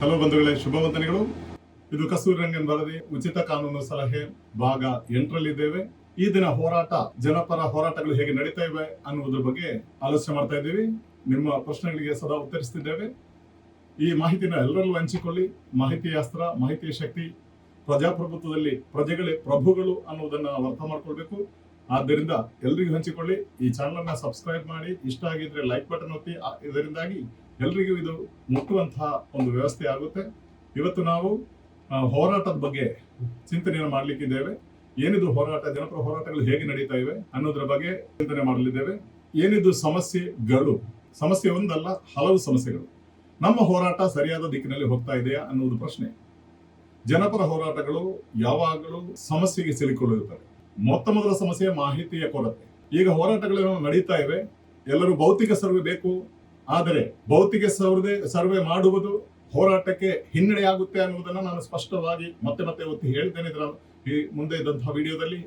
Hello ಬಂಧುಗಳೇ, ಶುಭ ವಂದನೆಗಳು. ಇದು ಕಸ್ತೂರಿ ರಂಗನ್ ವರದಿ ಉಚಿತ ಕಾನೂನು ಸಲಹೆ ಭಾಗ 8ರಲ್ಲಿದ್ದೇವೆ. ಈ ದಿನ ಹೋರಾಟ, ಜನಪರ ಹೋರಾಟಗಳು ಹೇಗೆ ನಡೀತಾ ಇವೆ ಅನ್ನುವುದ್ರ ಬಗ್ಗೆ ಆಲೋಚನೆ ಮಾಡ್ತಾ ಇದ್ದೀವಿ. ನಿಮ್ಮ ಪ್ರಶ್ನೆಗಳಿಗೆ ಸದಾ ಉತ್ತರಿಸ್ತಿದ್ದೇವೆ. ಈ ಮಾಹಿತಿನ ಎಲ್ಲರಲ್ಲೂ ಹಂಚಿಕೊಳ್ಳಿ. ಮಾಹಿತಿಯ ಅಸ್ತ್ರ, ಮಾಹಿತಿಯ ಶಕ್ತಿ. ಪ್ರಜಾಪ್ರಭುತ್ವದಲ್ಲಿ ಪ್ರಜೆಗಳೇ ಪ್ರಭುಗಳು ಅನ್ನುವುದನ್ನ ಅರ್ಥ ಮಾಡ್ಕೊಳ್ಬೇಕು. ಆದ್ದರಿಂದ ಎಲ್ರಿಗೂ ಹಂಚಿಕೊಳ್ಳಿ. ಈ ಚಾನಲ್ ಅನ್ನ ಸಬ್ಸ್ಕ್ರೈಬ್ ಮಾಡಿ. ಇಷ್ಟ ಆಗಿದ್ರೆ ಲೈಕ್ ಬಟನ್ ಒತ್ತಿ. ಇದರಿಂದಾಗಿ ಎಲ್ರಿಗೂ ಇದು ಮುಟ್ಟುವಂತಹ ಒಂದು ವ್ಯವಸ್ಥೆ ಆಗುತ್ತೆ. ಇವತ್ತು ನಾವು ಹೋರಾಟದ ಬಗ್ಗೆ ಚಿಂತನೆಯನ್ನು ಮಾಡಲಿಕ್ಕಿದ್ದೇವೆ. ಏನಿದು ಹೋರಾಟ, ಜನಪರ ಹೋರಾಟಗಳು ಹೇಗೆ ನಡೀತಾ ಇವೆ ಅನ್ನೋದ್ರ ಬಗ್ಗೆ ಚಿಂತನೆ ಮಾಡಲಿದ್ದೇವೆ. ಏನಿದು ಸಮಸ್ಯೆಗಳು? ಸಮಸ್ಯೆ ಒಂದಲ್ಲ, ಹಲವು ಸಮಸ್ಯೆಗಳು. ನಮ್ಮ ಹೋರಾಟ ಸರಿಯಾದ ದಿಕ್ಕಿನಲ್ಲಿ ಹೋಗ್ತಾ ಇದೆಯಾ ಅನ್ನುವುದು ಪ್ರಶ್ನೆ. ಜನಪರ ಹೋರಾಟಗಳು ಯಾವಾಗಲೂ ಸಮಸ್ಯೆಗೆ ಸಿಲುಕೊಳ್ಳುತ್ತವೆ. ಮೊದಲ ಸಮಸ್ಯೆ ಮಾಹಿತಿಯ ಕೊರತೆ. ಈಗ ಹೋರಾಟಗಳು ನಡೀತಾ ಇವೆ. ಎಲ್ಲರೂ ಭೌತಿಕ ಸರ್ವೆ ಬೇಕು, ಆದರೆ ಭೌತಿಕ ಸರ್ವೆ ಮಾಡುವುದು ಹೋರಾಟಕ್ಕೆ ಹಿನ್ನಡೆಯಾಗುತ್ತೆ ಅನ್ನುವುದನ್ನು ನಾನು ಸ್ಪಷ್ಟವಾಗಿ ಮತ್ತೆ ಒತ್ತಿ ಹೇಳ್ತೇನೆ ಇದರ ಈ ಮುಂದೆ ಇದ್ದಂತಹ ವಿಡಿಯೋದಲ್ಲಿ.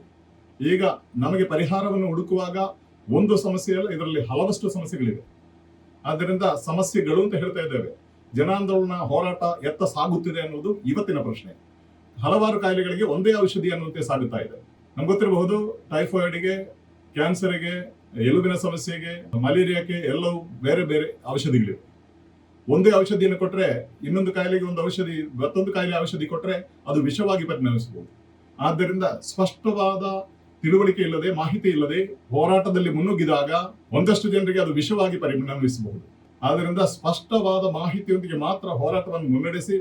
ಈಗ ನಮಗೆ ಪರಿಹಾರವನ್ನು ಹುಡುಕುವಾಗ ಒಂದು ಸಮಸ್ಯೆ ಅಲ್ಲ, ಇದರಲ್ಲಿ ಹಲವಷ್ಟು ಸಮಸ್ಯೆಗಳಿವೆ. ಆದ್ದರಿಂದ ಸಮಸ್ಯೆಗಳು ಅಂತ ಹೇಳ್ತಾ ಇದ್ದೇವೆ. ಜನಾಂದೋಲನ ಹೋರಾಟ ಎತ್ತ ಸಾಗುತ್ತಿದೆ ಅನ್ನುವುದು ಇವತ್ತಿನ ಪ್ರಶ್ನೆ. ಹಲವಾರು ಕಾಯಿಲೆಗಳಿಗೆ ಒಂದೇ ಔಷಧಿ ಅನ್ನುವಂತೆ ಸಾಗುತ್ತಾ ಇದೆ. ನಮ್ಗೆ ಗೊತ್ತಿರಬಹುದು, ಟೈಫಾಯ್ಡ್ಗೆ, ಕ್ಯಾನ್ಸರ್ಗೆ, ಎಲುಬಿನ ಸಮಸ್ಯೆಗೆ, ಮಲೇರಿಯಾಕ್ಕೆ ಎಲ್ಲವೂ ಬೇರೆ ಬೇರೆ ಔಷಧಿಗಳಿವೆ. ಒಂದೇ ಔಷಧಿಯನ್ನು ಕೊಟ್ಟರೆ ಇನ್ನೊಂದು ಕಾಯಿಲೆಗೆ ಒಂದು ಔಷಧಿ, ಮತ್ತೊಂದು ಕಾಯಿಲೆ ಔಷಧಿ ಕೊಟ್ಟರೆ ಅದು ವಿಷವಾಗಿ ಪರಿಣಮಿಸಬಹುದು. ಆದ್ದರಿಂದ ಸ್ಪಷ್ಟವಾದ ತಿಳುವಳಿಕೆ ಇಲ್ಲದೆ, ಮಾಹಿತಿ ಇಲ್ಲದೆ ಹೋರಾಟದಲ್ಲಿ ಮುನ್ನುಗ್ಗಿದಾಗ ಒಂದಷ್ಟು ಜನರಿಗೆ ಅದು ವಿಷವಾಗಿ ಪರಿಣಮಿಸಬಹುದು. ಆದ್ದರಿಂದ ಸ್ಪಷ್ಟವಾದ ಮಾಹಿತಿಯೊಂದಿಗೆ ಮಾತ್ರ ಹೋರಾಟವನ್ನು ಮುನ್ನಡೆಸಿ.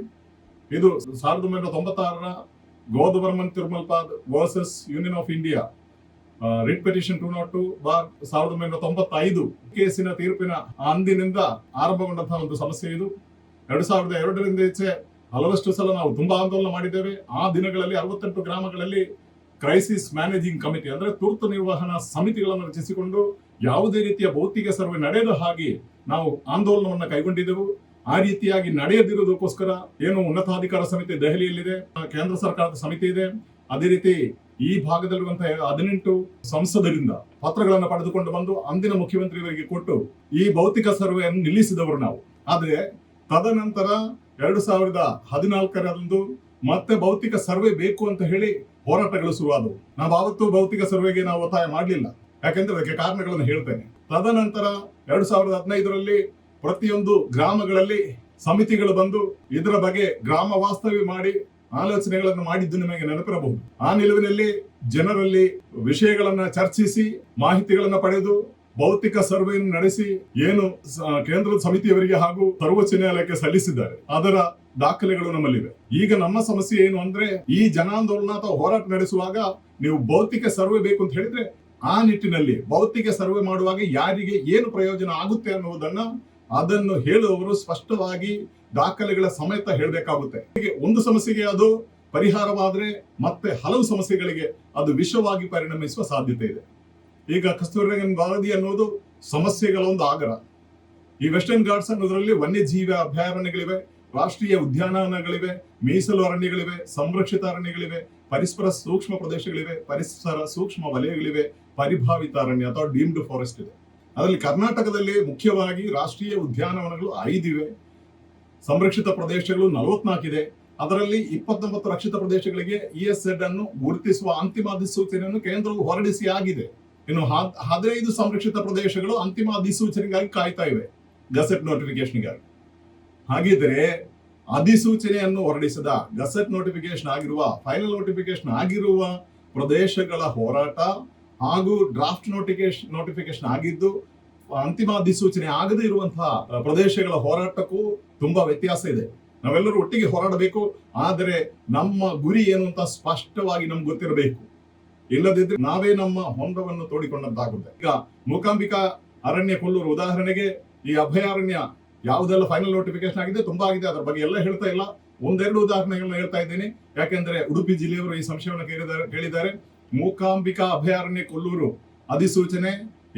ಇದು 1996ರ Godavarman Thirumulpad versus union of India writ petition 202/1995 ಕೇಸಿನ ತೀರ್ಪಿನ ಅಂದಿನಿಂದ ಆರಂಭಗೊಂಡಂತಹ ಒಂದು ಸಮಸ್ಯೆ ಇದು. 2002ರಿಂದ ಈಚೆ ಹಲವಷ್ಟು ಸಲ ನಾವು ತುಂಬಾ ಆಂದೋಲನ ಮಾಡಿದ್ದೇವೆ. ಆ ದಿನಗಳಲ್ಲಿ 68 ಗ್ರಾಮಗಳಲ್ಲಿ ಕ್ರೈಸಿಸ್ ಮ್ಯಾನೇಜಿಂಗ್ ಕಮಿಟಿ, ಅಂದ್ರೆ ತುರ್ತು ನಿರ್ವಹಣಾ ಸಮಿತಿಗಳನ್ನು ರಚಿಸಿಕೊಂಡು ಯಾವುದೇ ರೀತಿಯ ಭೌತಿಕ ಸರ್ವೆ ನಡೆಯದ ಹಾಗೆ ನಾವು ಆಂದೋಲನವನ್ನ ಕೈಗೊಂಡಿದ್ದೆವು. ಆ ರೀತಿಯಾಗಿ ನಡೆಯದಿರುವುದಕ್ಕೋಸ್ಕರ ಏನು ಉನ್ನತಾಧಿಕಾರ ಸಮಿತಿ ದೆಹಲಿಯಲ್ಲಿದೆ, ಕೇಂದ್ರ ಸರ್ಕಾರದ ಸಮಿತಿ ಇದೆ. ಅದೇ ರೀತಿ ಈ ಭಾಗದಲ್ಲಿರುವಂತಹ 18 ಸಂಸದರಿಂದ ಪತ್ರಗಳನ್ನು ಪಡೆದುಕೊಂಡು ಬಂದು ಅಂದಿನ ಮುಖ್ಯಮಂತ್ರಿಯವರಿಗೆ ಕೊಟ್ಟು ಈ ಭೌತಿಕ ಸರ್ವೆಯನ್ನು ನಿಲ್ಲಿಸಿದವರು ನಾವು. ಆದ್ರೆ ತದನಂತರ 2014ರಂದು ಮತ್ತೆ ಭೌತಿಕ ಸರ್ವೆ ಬೇಕು ಅಂತ ಹೇಳಿ ಹೋರಾಟಗಳು ಶುರುವಾದವು. ನಾವು ಆವತ್ತು ಭೌತಿಕ ಸರ್ವೆಗೆ ನಾವು ಒತ್ತಾಯ ಮಾಡಲಿಲ್ಲ, ಯಾಕೆಂದ್ರೆ ಅದಕ್ಕೆ ಕಾರಣಗಳನ್ನು ಹೇಳ್ತೇನೆ. ತದನಂತರ 2015ರಲ್ಲಿ ಪ್ರತಿಯೊಂದು ಗ್ರಾಮಗಳಲ್ಲಿ ಸಮಿತಿಗಳು ಬಂದು ಇದರ ಬಗ್ಗೆ ಗ್ರಾಮ ವಾಸ್ತವ್ಯ ಮಾಡಿ ಆಲೋಚನೆಗಳನ್ನು ಮಾಡಿದ್ದು ನಿಮಗೆ ನೆನಪಿರಬಹುದು. ಆ ನಿಲುವಿನಲ್ಲಿ ಜನರಲ್ಲಿ ವಿಷಯಗಳನ್ನ ಚರ್ಚಿಸಿ, ಮಾಹಿತಿಗಳನ್ನ ಪಡೆದು ಭೌತಿಕ ಸರ್ವೆಯನ್ನು ನಡೆಸಿ ಏನು ಕೇಂದ್ರದ ಸಮಿತಿಯವರಿಗೆ ಹಾಗೂ ಸರ್ವೋಚ್ಚ ನ್ಯಾಯಾಲಯಕ್ಕೆ ಸಲ್ಲಿಸಿದ್ದಾರೆ. ಅದರ ದಾಖಲೆಗಳು ನಮ್ಮಲ್ಲಿವೆ. ಈಗ ನಮ್ಮ ಸಮಸ್ಯೆ ಏನು ಅಂದ್ರೆ, ಈ ಜನಾಂದೋಲನ ಅಥವಾ ಹೋರಾಟ ನಡೆಸುವಾಗ ನೀವು ಭೌತಿಕ ಸರ್ವೆ ಬೇಕು ಅಂತ ಹೇಳಿದ್ರೆ ಆ ನಿಟ್ಟಿನಲ್ಲಿ ಭೌತಿಕ ಸರ್ವೆ ಮಾಡುವಾಗ ಯಾರಿಗೆ ಏನು ಪ್ರಯೋಜನ ಆಗುತ್ತೆ ಅನ್ನುವುದನ್ನ ಅದನ್ನು ಹೇಳುವವರು ಸ್ಪಷ್ಟವಾಗಿ ದಾಖಲೆಗಳ ಸಮೇತ ಹೇಳಬೇಕಾಗುತ್ತೆ. ಹೀಗೆ ಒಂದು ಸಮಸ್ಯೆಗೆ ಅದು ಪರಿಹಾರವಾದ್ರೆ ಮತ್ತೆ ಹಲವು ಸಮಸ್ಯೆಗಳಿಗೆ ಅದು ವಿಷವಾಗಿ ಪರಿಣಮಿಸುವ ಸಾಧ್ಯತೆ ಇದೆ. ಈಗ ಕಸ್ತೂರಿ ರಂಗನ್ ವರದಿ ಅನ್ನೋದು ಸಮಸ್ಯೆಗಳ ಒಂದು ಆಗರ. ಈ ವೆಸ್ಟರ್ನ್ ಘಾಟ್ಸ್ ಅನ್ನೋದ್ರಲ್ಲಿ ವನ್ಯಜೀವಿ ಅಭಯಾರಣ್ಯಗಳಿವೆ, ರಾಷ್ಟ್ರೀಯ ಉದ್ಯಾನವನಗಳಿವೆ, ಮೀಸಲು ಅರಣ್ಯಗಳಿವೆ, ಸಂರಕ್ಷಿತ ಅರಣ್ಯಗಳಿವೆ, ಪರಿಸರ ಸೂಕ್ಷ್ಮ ಪ್ರದೇಶಗಳಿವೆ, ಪರಿಸರ ಸೂಕ್ಷ್ಮ ವಲಯಗಳಿವೆ, ಪರಿಭಾವಿತ ಅರಣ್ಯ ಅಥವಾ ಡೀಮ್ಡ್ ಫಾರೆಸ್ಟ್ ಇದೆ. ಅದರಲ್ಲಿ ಕರ್ನಾಟಕದಲ್ಲಿ ಮುಖ್ಯವಾಗಿ ರಾಷ್ಟ್ರೀಯ ಉದ್ಯಾನವನಗಳು 5 ಇವೆ, ಸಂರಕ್ಷಿತ ಪ್ರದೇಶಗಳು 44 ಇದೆ. ಅದರಲ್ಲಿ 29 ರಕ್ಷಿತ ಪ್ರದೇಶಗಳಿಗೆ ESZ ಅನ್ನು ಗುರುತಿಸುವ ಅಂತಿಮ ಅಧಿಸೂಚನೆಯನ್ನು ಕೇಂದ್ರವು ಹೊರಡಿಸಿ ಆಗಿದೆ. ಇನ್ನು 15 ಸಂರಕ್ಷಿತ ಪ್ರದೇಶಗಳು ಅಂತಿಮ ಅಧಿಸೂಚನೆಗಾಗಿ ಕಾಯ್ತಾ ಇವೆ, ಗಸೆಟ್ ನೋಟಿಫಿಕೇಶನ್ಗಾಗಿ. ಹಾಗಿದ್ರೆ ಅಧಿಸೂಚನೆಯನ್ನು ಹೊರಡಿಸಿದ, ಗಸೆಟ್ ನೋಟಿಫಿಕೇಶನ್ ಆಗಿರುವ, ಫೈನಲ್ ನೋಟಿಫಿಕೇಶನ್ ಆಗಿರುವ ಪ್ರದೇಶಗಳ ಹೋರಾಟ ಹಾಗೂ ಡ್ರಾಫ್ಟ್ ನೋಟಿಫಿಕೇಶನ್ ಆಗಿದ್ದು ಅಂತಿಮ ಅಧಿಸೂಚನೆ ಆಗದೇ ಇರುವಂತಹ ಪ್ರದೇಶಗಳ ಹೋರಾಟಕ್ಕೂ ತುಂಬಾ ವ್ಯತ್ಯಾಸ ಇದೆ. ನಾವೆಲ್ಲರೂ ಒಟ್ಟಿಗೆ ಹೋರಾಡಬೇಕು, ಆದರೆ ನಮ್ಮ ಗುರಿ ಏನು ಅಂತ ಸ್ಪಷ್ಟವಾಗಿ ನಮ್ಗೆ ಗೊತ್ತಿರಬೇಕು. ಇಲ್ಲದಿದ್ರೆ ನಾವೇ ನಮ್ಮ ಹೊಂಡವನ್ನು ತೋಡಿಕೊಂಡಂತಾಗುತ್ತೆ. ಈಗ ಮೂಕಾಂಬಿಕಾ ಅರಣ್ಯ ಕೊಲ್ಲೂರು ಉದಾಹರಣೆಗೆ, ಈ ಅಭಯಾರಣ್ಯ ಯಾವುದೆಲ್ಲ ಫೈನಲ್ ನೋಟಿಫಿಕೇಶನ್ ಆಗಿದೆ, ತುಂಬಾ ಆಗಿದೆ, ಅದರ ಬಗ್ಗೆ ಎಲ್ಲ ಹೇಳ್ತಾ ಇಲ್ಲ. ಒಂದೆರಡು ಉದಾಹರಣೆಗಳನ್ನ ಹೇಳ್ತಾ ಇದ್ದೀನಿ, ಯಾಕೆಂದ್ರೆ ಉಡುಪಿ ಜಿಲ್ಲೆಯವರು ಈ ಸಂಶಯವನ್ನು ಕೇಳಿದ್ದಾರೆ. ಮೂಕಾಂಬಿಕಾ ಅಭಯಾರಣ್ಯ ಕೊಲ್ಲೂರು ಅಧಿಸೂಚನೆ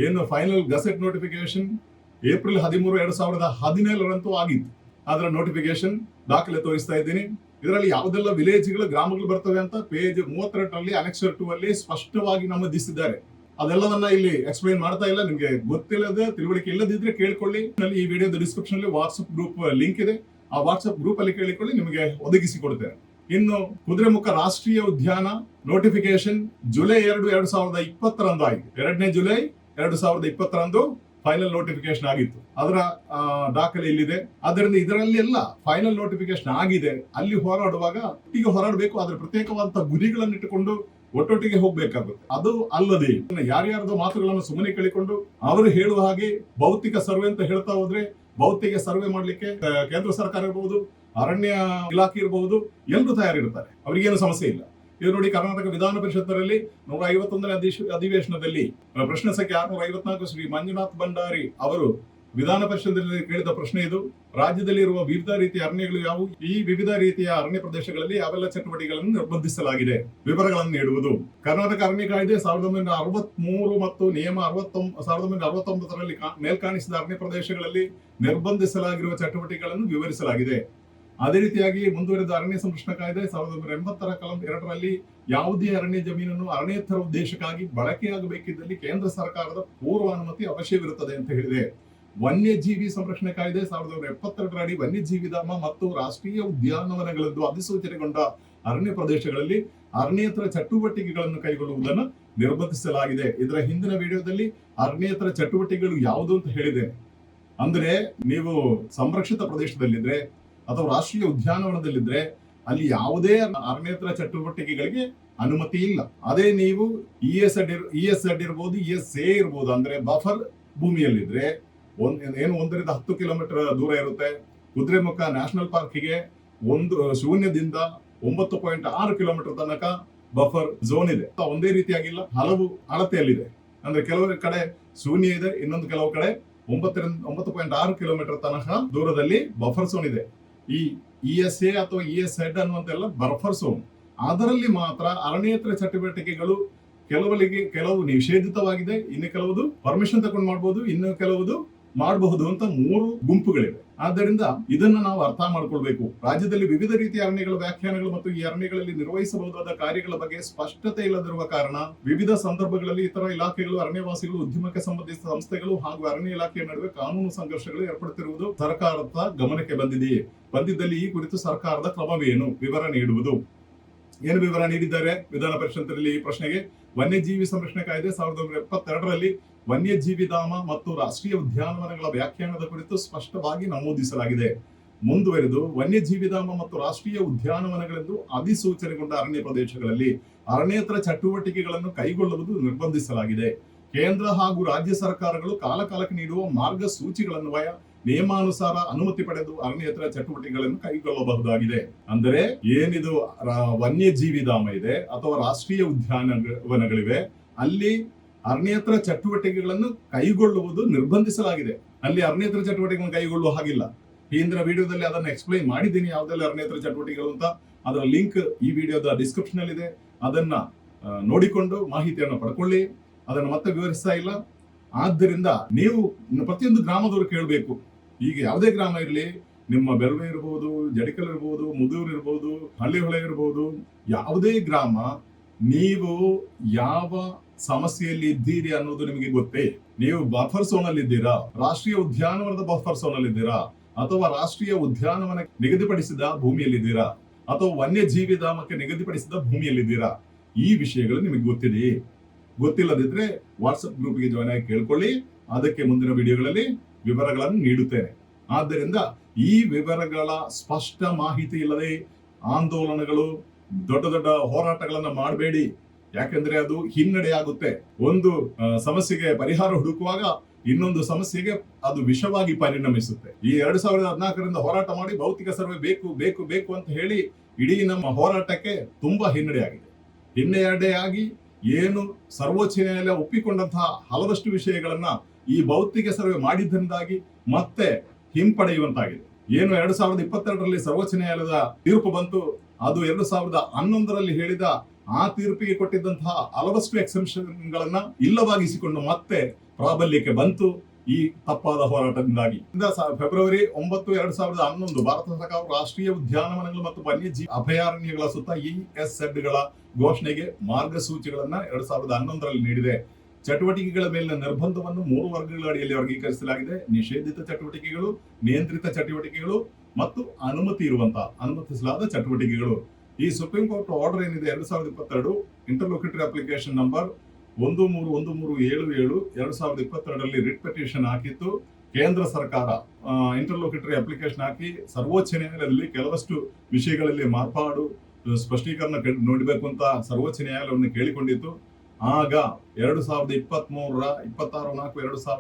ಏನು ಫೈನಲ್ ಗಸೆಟ್ ನೋಟಿಫಿಕೇಶನ್ ಏಪ್ರಿಲ್ 13, 2017ರಂತೂ ಆಗಿತ್ತು. ಅದರ ನೋಟಿಫಿಕೇಶನ್ ದಾಖಲೆ ತೋರಿಸ್ತಾ ಇದ್ದೀನಿ. ಇದರಲ್ಲಿ ಯಾವುದೆಲ್ಲ ವಿಲೇಜ್ಗಳು, ಗ್ರಾಮಗಳು ಬರ್ತವೆ ಅಂತ ಪೇಜ್ 32ರಲ್ಲಿ ಅನೆಕ್ಸರ್ 2 ಅಲ್ಲಿ ಸ್ಪಷ್ಟವಾಗಿ ನಮೂದಿಸಿದ್ದಾರೆ. ಅದೆಲ್ಲವನ್ನ ಇಲ್ಲಿ ಎಕ್ಸ್ಪ್ಲೈನ್ ಮಾಡ್ತಾ ಇಲ್ಲ. ನಿಮ್ಗೆ ಗೊತ್ತಿಲ್ಲದ, ತಿಳುವಳಿಕೆ ಇಲ್ಲದಿದ್ರೆ ಕೇಳ್ಕೊಳ್ಳಿ. ಈ ವಿಡಿಯೋದ ಡಿಸ್ಕ್ರಿಪ್ಷನ್ ಅಲ್ಲಿ ವಾಟ್ಸ್ಆಪ್ ಗ್ರೂಪ್ ಲಿಂಕ್ ಇದೆ, ಆ ವಾಟ್ಸ್ಆಪ್ ಗ್ರೂಪ್ ಅಲ್ಲಿ ಕೇಳಿಕೊಳ್ಳಿ, ನಿಮಗೆ ಒದಗಿಸಿಕೊಡ್ತೇನೆ. ಇನ್ನು ಕುದುರೆಮುಖ ರಾಷ್ಟ್ರೀಯ ಉದ್ಯಾನ ನೋಟಿಫಿಕೇಶನ್ ಜುಲೈ 2, 2020 ಆಗಿದೆ. 2ನೇ ಜುಲೈ 2020 ಫೈನಲ್ ನೋಟಿಫಿಕೇಶನ್ ಆಗಿತ್ತು. ಅದರ ದಾಖಲೆ ಇಲ್ಲಿದೆ. ಆದ್ದರಿಂದ ಇದರಲ್ಲಿ ಎಲ್ಲ ಫೈನಲ್ ನೋಟಿಫಿಕೇಶನ್ ಆಗಿದೆ. ಅಲ್ಲಿ ಹೋರಾಡುವಾಗ ಒಟ್ಟಿಗೆ ಹೋರಾಡಬೇಕು, ಆದ್ರೆ ಪ್ರತ್ಯೇಕವಾದಂತಹ ಗುರಿಗಳನ್ನು ಇಟ್ಟುಕೊಂಡು ಒಟ್ಟೊಟ್ಟಿಗೆ ಹೋಗ್ಬೇಕಾಗುತ್ತೆ. ಅದು ಅಲ್ಲದೆ ಯಾರ್ಯಾರ್ದೋ ಮಾತುಗಳನ್ನು ಸುಮ್ಮನೆ ಕೇಳಿಕೊಂಡು ಅವರು ಹೇಳುವ ಹಾಗೆ ಭೌತಿಕ ಸರ್ವೆ ಅಂತ ಹೇಳ್ತಾ ಹೋದ್ರೆ, ಭೌತಿಕ ಸರ್ವೆ ಮಾಡ್ಲಿಕ್ಕೆ ಕೇಂದ್ರ ಸರ್ಕಾರ ಇರಬಹುದು, ಅರಣ್ಯ ಇಲಾಖೆ ಇರಬಹುದು, ಎಲ್ಲರೂ ತಯಾರಿರ್ತಾರೆ, ಅವರಿಗೇನು ಸಮಸ್ಯೆ ಇಲ್ಲ. ಇದು ನೋಡಿ, ಕರ್ನಾಟಕ ವಿಧಾನ ಪರಿಷತ್ತರಲ್ಲಿ 151ನೇ ಅಧಿವೇಶನದಲ್ಲಿ ಪ್ರಶ್ನೆ ಸಂಖ್ಯೆ 654 ಶ್ರೀ ಮಂಜುನಾಥ್ ಭಂಡಾರಿ ಅವರು ವಿಧಾನ ಪರಿಷತ್ನಲ್ಲಿ ಕೇಳಿದ ಪ್ರಶ್ನೆ ಇದು. ರಾಜ್ಯದಲ್ಲಿ ಇರುವ ವಿವಿಧ ರೀತಿಯ ಅರಣ್ಯಗಳು ಯಾವುವು? ಈ ವಿವಿಧ ರೀತಿಯ ಅರಣ್ಯ ಪ್ರದೇಶಗಳಲ್ಲಿ ಯಾವೆಲ್ಲ ಚಟುವಟಿಕೆಗಳನ್ನು ನಿರ್ಬಂಧಿಸಲಾಗಿದೆ? ವಿವರಗಳನ್ನು ನೀಡುವುದು. ಕರ್ನಾಟಕ ಅರಣ್ಯ ಕಾಯ್ದೆ 1963 ಮತ್ತು ನಿಯಮ 1969ರಲ್ಲಿ ಮೇಲ್ಕಾಣಿಸಿದ ಅರಣ್ಯ ಪ್ರದೇಶಗಳಲ್ಲಿ ನಿರ್ಬಂಧಿಸಲಾಗಿರುವ ಚಟುವಟಿಕೆಗಳನ್ನು ವಿವರಿಸಲಾಗಿದೆ. ಅದೇ ರೀತಿಯಾಗಿ ಮುಂದುವರೆದ ಅರಣ್ಯ ಸಂರಕ್ಷಣಾ ಕಾಯ್ದೆ 1980ರ ಕಲಂ 2ರಲ್ಲಿ ಯಾವುದೇ ಅರಣ್ಯ ಜಮೀನನ್ನು ಅರಣ್ಯೇತರ ಉದ್ದೇಶಕ್ಕಾಗಿ ಬಳಕೆಯಾಗಬೇಕಿದ್ದಲ್ಲಿ ಕೇಂದ್ರ ಸರ್ಕಾರದ ಪೂರ್ವ ಅನುಮತಿ ಅವಶ್ಯವಿರುತ್ತದೆ ಅಂತ ಹೇಳಿದೆ. ವನ್ಯಜೀವಿ ಸಂರಕ್ಷಣೆ ಕಾಯ್ದೆ 1972 ಅಡಿ ವನ್ಯಜೀವಿ ಧಾಮ ಮತ್ತು ರಾಷ್ಟ್ರೀಯ ಉದ್ಯಾನವನಗಳೆಂದು ಅಧಿಸೂಚನೆಗೊಂಡ ಅರಣ್ಯ ಪ್ರದೇಶಗಳಲ್ಲಿ ಅರಣ್ಯೇತರ ಚಟುವಟಿಕೆಗಳನ್ನು ಕೈಗೊಳ್ಳುವುದನ್ನು ನಿರ್ಬಂಧಿಸಲಾಗಿದೆ. ಇದರ ಹಿಂದಿನ ವಿಡಿಯೋದಲ್ಲಿ ಅರಣ್ಯೇತರ ಚಟುವಟಿಕೆಗಳು ಯಾವುದು ಅಂತ ಹೇಳಿದ್ದೇನೆ. ಅಂದ್ರೆ ನೀವು ಸಂರಕ್ಷಿತ ಪ್ರದೇಶದಲ್ಲಿದ್ರೆ ಅಥವಾ ರಾಷ್ಟ್ರೀಯ ಉದ್ಯಾನವನದಲ್ಲಿದ್ರೆ ಅಲ್ಲಿ ಯಾವುದೇ ಅರಣ್ಯೇತರ ಚಟುವಟಿಕೆಗಳಿಗೆ ಅನುಮತಿ ಇಲ್ಲ. ಅದೇ ನೀವು ESZ ಇರ್ಬೋದು, ESA ಇರ್ಬೋದು, ಅಂದ್ರೆ ಬಫರ್ ಭೂಮಿಯಲ್ಲಿದ್ರೆ 1ರಿಂದ 10 ಕಿಲೋಮೀಟರ್ ದೂರ ಇರುತ್ತೆ. ಕುದುರೆಮುಖ ನ್ಯಾಷನಲ್ ಪಾರ್ಕಿಗೆ 0ದಿಂದ 9.6 ಕಿಲೋಮೀಟರ್ ತನಕ ಬಫರ್ ಝೋನ್ ಇದೆ. ಒಂದೇ ರೀತಿಯಾಗಿಲ್ಲ, ಹಲವು ಅಳತೆಯಲ್ಲಿದೆ. ಅಂದ್ರೆ ಕೆಲವು ಕಡೆ 0 ಇದೆ, ಇನ್ನೊಂದು ಕೆಲವು ಕಡೆ 9ರಿಂದ 9.6 ಕಿಲೋಮೀಟರ್ ತನಕ ದೂರದಲ್ಲಿ ಬಫರ್ ಝೋನ್ ಇದೆ. ಈ ESA ಅಥವಾ ESZ ಅನ್ನುವಂತೆಲ್ಲ ಬಫರ್ ಝೋನ್. ಅದರಲ್ಲಿ ಮಾತ್ರ ಅರಣ್ಯೇತರ ಚಟುವಟಿಕೆಗಳು ಕೆಲವು ನಿಷೇಧಿತವಾಗಿದೆ, ಇನ್ನು ಕೆಲವುದು ಪರ್ಮಿಷನ್ ತಗೊಂಡು ಮಾಡಬಹುದು, ಇನ್ನು ಕೆಲವುದು ಮಾಡಬಹುದು ಅಂತ 3 ಗುಂಪುಗಳಿವೆ. ಆದ್ದರಿಂದ ಇದನ್ನ ನಾವು ಅರ್ಥ ಮಾಡ್ಕೊಳ್ಬೇಕು. ರಾಜ್ಯದಲ್ಲಿ ವಿವಿಧ ರೀತಿಯ ಅರಣ್ಯಗಳ ವ್ಯಾಖ್ಯಾನಗಳು ಮತ್ತು ಈ ಅರಣ್ಯಗಳಲ್ಲಿ ನಿರ್ವಹಿಸಬಹುದಾದ ಕಾರ್ಯಗಳ ಬಗ್ಗೆ ಸ್ಪಷ್ಟತೆ ಇಲ್ಲದಿರುವ ಕಾರಣ ವಿವಿಧ ಸಂದರ್ಭಗಳಲ್ಲಿ ಇತರ ಇಲಾಖೆಗಳು, ಅರಣ್ಯವಾಸಿಗಳು, ಉದ್ಯಮಕ್ಕೆ ಸಂಬಂಧಿಸಿದ ಸಂಸ್ಥೆಗಳು ಹಾಗೂ ಅರಣ್ಯ ಇಲಾಖೆಯ ನಡುವೆ ಕಾನೂನು ಸಂಘರ್ಷಗಳು ಏರ್ಪಡುತ್ತಿರುವುದು ಸರ್ಕಾರದ ಗಮನಕ್ಕೆ ಬಂದಿದ್ದಲ್ಲಿ ಈ ಕುರಿತು ಸರ್ಕಾರದ ಕ್ರಮವೇನು? ವಿವರ ನೀಡುವುದು. ಏನು ವಿವರ ನೀಡಿದ್ದಾರೆ ವಿಧಾನ ಪರಿಷತ್ತಿನಲ್ಲಿ ಈ ಪ್ರಶ್ನೆಗೆ? ವನ್ಯಜೀವಿ ಸಂರಕ್ಷಣೆ ಕಾಯ್ದೆ 1972ರಲ್ಲಿ ವನ್ಯಜೀವಿ ಧಾಮ ಮತ್ತು ರಾಷ್ಟ್ರೀಯ ಉದ್ಯಾನವನಗಳ ವ್ಯಾಖ್ಯಾನದ ಕುರಿತು ಸ್ಪಷ್ಟವಾಗಿ ನಮೂದಿಸಲಾಗಿದೆ. ಮುಂದುವರೆದು ವನ್ಯಜೀವಿ ಧಾಮ ಮತ್ತು ರಾಷ್ಟ್ರೀಯ ಉದ್ಯಾನವನಗಳೆಂದು ಅಧಿಸೂಚನೆಗೊಂಡ ಅರಣ್ಯ ಪ್ರದೇಶಗಳಲ್ಲಿ ಅರಣ್ಯೇತರ ಚಟುವಟಿಕೆಗಳನ್ನು ಕೈಗೊಳ್ಳುವುದು ನಿರ್ಬಂಧಿಸಲಾಗಿದೆ. ಕೇಂದ್ರ ಹಾಗೂ ರಾಜ್ಯ ಸರ್ಕಾರಗಳು ಕಾಲಕಾಲಕ್ಕೆ ನೀಡುವ ಮಾರ್ಗಸೂಚಿಗಳನ್ವಯ ನಿಯಮಾನುಸಾರ ಅನುಮತಿ ಪಡೆದು ಅರಣ್ಯೇತರ ಚಟುವಟಿಕೆಗಳನ್ನು ಕೈಗೊಳ್ಳಬಹುದಾಗಿದೆ. ಅಂದರೆ ಏನಿದು ವನ್ಯಜೀವಿ ಧಾಮ ಇದೆ ಅಥವಾ ರಾಷ್ಟ್ರೀಯ ಉದ್ಯಾನವನಗಳಿವೆ, ಅಲ್ಲಿ ಅರಣ್ಯೇತರ ಚಟುವಟಿಕೆಗಳನ್ನು ಕೈಗೊಳ್ಳುವುದು ನಿರ್ಬಂಧಿಸಲಾಗಿದೆ. ಅಲ್ಲಿ ಅರಣ್ಯೇತರ ಚಟುವಟಿಕೆಗಳನ್ನು ಕೈಗೊಳ್ಳುವ ಹಾಗಿಲ್ಲ. ಹಿಂದಿನ ವಿಡಿಯೋದಲ್ಲಿ ಅದನ್ನು ಎಕ್ಸ್ಪ್ಲೈನ್ ಮಾಡಿದ್ದೀನಿ, ಯಾವುದೆಲ್ಲ ಅರಣ್ಯೇತರ ಚಟುವಟಿಕೆಗಳು ಅಂತ. ಅದರ ಲಿಂಕ್ ಈ ವಿಡಿಯೋದ ಡಿಸ್ಕ್ರಿಪ್ಷನ್ ಅಲ್ಲಿ ಇದೆ. ಅದನ್ನ ನೋಡಿಕೊಂಡು ಮಾಹಿತಿಯನ್ನು ಪಡ್ಕೊಳ್ಳಿ. ಅದನ್ನು ಮತ್ತೆ ವಿವರಿಸ್ತಾ ಇಲ್ಲ. ಆದ್ದರಿಂದ ನೀವು ಪ್ರತಿಯೊಂದು ಗ್ರಾಮದವರು ಕೇಳಬೇಕು. ಈಗ ಯಾವುದೇ ಗ್ರಾಮ ಇರಲಿ, ನಿಮ್ಮ ಬೆಲ್ವೆ ಇರಬಹುದು, ಜಡಿಕಲ್ ಇರಬಹುದು, ಮುದೂರು ಇರಬಹುದು, ಹಳ್ಳಿಹೊಳೆ ಇರಬಹುದು, ಯಾವುದೇ ಗ್ರಾಮ, ನೀವು ಯಾವ ಸಮಸ್ಯೆಯಲ್ಲಿ ಇದ್ದೀರಿ ಅನ್ನೋದು ನಿಮಗೆ ಗೊತ್ತೇ. ನೀವು ಬಫರ್ ಝೋನ್ ಅಲ್ಲಿ ಇದ್ದೀರಾ, ರಾಷ್ಟ್ರೀಯ ಉದ್ಯಾನವನದ ಬಫರ್ ಝೋನ್ ಅಲ್ಲಿ ಇದ್ದೀರಾ, ಅಥವಾ ರಾಷ್ಟ್ರೀಯ ಉದ್ಯಾನವನ ನಿಗದಿಪಡಿಸಿದ ಭೂಮಿಯಲ್ಲಿದ್ದೀರಾ, ಅಥವಾ ವನ್ಯಜೀವಿ ಧಾಮಕ್ಕೆ ನಿಗದಿಪಡಿಸಿದ ಭೂಮಿಯಲ್ಲಿದ್ದೀರಾ? ಈ ವಿಷಯಗಳು ನಿಮಗೆ ಗೊತ್ತಿದೆಯೇ? ಗೊತ್ತಿಲ್ಲದಿದ್ರೆ ವಾಟ್ಸ್ಆಪ್ ಗ್ರೂಪ್ಗೆ ಜಾಯ್ನ್ ಆಗಿ ಕೇಳ್ಕೊಳ್ಳಿ. ಅದಕ್ಕೆ ಮುಂದಿನ ವಿಡಿಯೋಗಳಲ್ಲಿ ವಿವರಗಳನ್ನು ನೀಡುತ್ತೇನೆ. ಆದ್ದರಿಂದ ಈ ವಿವರಗಳ ಸ್ಪಷ್ಟ ಮಾಹಿತಿ ಇಲ್ಲದೆ ಆಂದೋಲನಗಳು, ದೊಡ್ಡ ದೊಡ್ಡ ಹೋರಾಟಗಳನ್ನ ಮಾಡಬೇಡಿ. ಯಾಕೆಂದ್ರೆ ಅದು ಹಿನ್ನಡೆ ಆಗುತ್ತೆ. ಒಂದು ಸಮಸ್ಯೆಗೆ ಪರಿಹಾರ ಹುಡುಕುವಾಗ ಇನ್ನೊಂದು ಸಮಸ್ಯೆಗೆ ಅದು ವಿಷವಾಗಿ ಪರಿಣಮಿಸುತ್ತೆ. ಈ 2014ರಿಂದ ಹೋರಾಟ ಮಾಡಿ ಭೌತಿಕ ಸರ್ವೆ ಬೇಕು ಬೇಕು ಬೇಕು ಅಂತ ಹೇಳಿ ಇಡೀ ನಮ್ಮ ಹೋರಾಟಕ್ಕೆ ತುಂಬಾ ಹಿನ್ನಡೆಯಾಗಿ ಏನು ಸರ್ವೋಚ್ಚ ನ್ಯಾಯಾಲಯ ಒಪ್ಪಿಕೊಂಡಂತಹ ಹಲವಷ್ಟು ವಿಷಯಗಳನ್ನ ಈ ಭೌತಿಕ ಸರ್ವೆ ಮಾಡಿದ್ದರಿಂದಾಗಿ ಮತ್ತೆ ಹಿಂಪಡೆಯುವಂತಾಗಿದೆ. ಏನು 2022ರಲ್ಲಿ ಸರ್ವೋಚ್ಚ ನ್ಯಾಯಾಲಯದ ತೀರ್ಪು ಬಂತು, ಅದು 2011ರಲ್ಲಿ ಹೇಳಿದ ಆ ತೀರ್ಪಿಗೆ ಕೊಟ್ಟಿದ್ದಂತಹ ಹಲವಷ್ಟು ಎಕ್ಸೆಪ್ಷನ್ಗಳನ್ನ ಇಲ್ಲವಾಗಿಸಿಕೊಂಡು ಮತ್ತೆ ಪ್ರಾಬಲ್ಯಕ್ಕೆ ಬಂತು ಈ ತಪ್ಪಾದ ಹೋರಾಟದಿಂದಾಗಿ. ಫೆಬ್ರವರಿ 9, 2011 ಭಾರತ ಸರ್ಕಾರ ರಾಷ್ಟ್ರೀಯ ಉದ್ಯಾನವನಗಳು ಮತ್ತು ವನ್ಯಜೀವಿ ಅಭಯಾರಣ್ಯಗಳ ಸುತ್ತ ESZಗಳ ಘೋಷಣೆಗೆ ಮಾರ್ಗಸೂಚಿಗಳನ್ನ 2011ರಲ್ಲಿ ನೀಡಿದೆ. ಚಟುವಟಿಕೆಗಳ ಮೇಲಿನ ನಿರ್ಬಂಧವನ್ನು 3 ವರ್ಗಗಳ ಅಡಿಯಲ್ಲಿ ವರ್ಗೀಕರಿಸಲಾಗಿದೆ. ನಿಷೇಧಿತ ಚಟುವಟಿಕೆಗಳು, ನಿಯಂತ್ರಿತ ಚಟುವಟಿಕೆಗಳು ಮತ್ತು ಅನುಮತಿ ಇರುವಂತಹ ಅನುಮತಿಸಲಾದ ಚಟುವಟಿಕೆಗಳು. ಈ ಸುಪ್ರೀಂ ಕೋರ್ಟ್ ಆರ್ಡರ್ ಏನಿದೆ 2022 ಇಂಟರ್ಲೋಕಿಟರಿ ಅಪ್ಲಿಕೇಶನ್ ನಂಬರ್ 131377 2022ರಲ್ಲಿ ರಿಟ್ ಪಿಟಿಷನ್ ಹಾಕಿತ್ತು. ಕೇಂದ್ರ ಸರ್ಕಾರ ಇಂಟರ್ಲೋಕಿಟರಿ ಅಪ್ಲಿಕೇಶನ್ ಹಾಕಿ ಸರ್ವೋಚ್ಚ ನ್ಯಾಯಾಲಯದಲ್ಲಿ ಕೆಲವಷ್ಟು ವಿಷಯಗಳಲ್ಲಿ ಮಾರ್ಪಾಡು ಸ್ಪಷ್ಟೀಕರಣ ನೋಡಬೇಕು ಅಂತ ಸರ್ವೋಚ್ಚ ನ್ಯಾಯಾಲಯವನ್ನು ಕೇಳಿಕೊಂಡಿತ್ತು. ಆಗ 2023 26/4/2023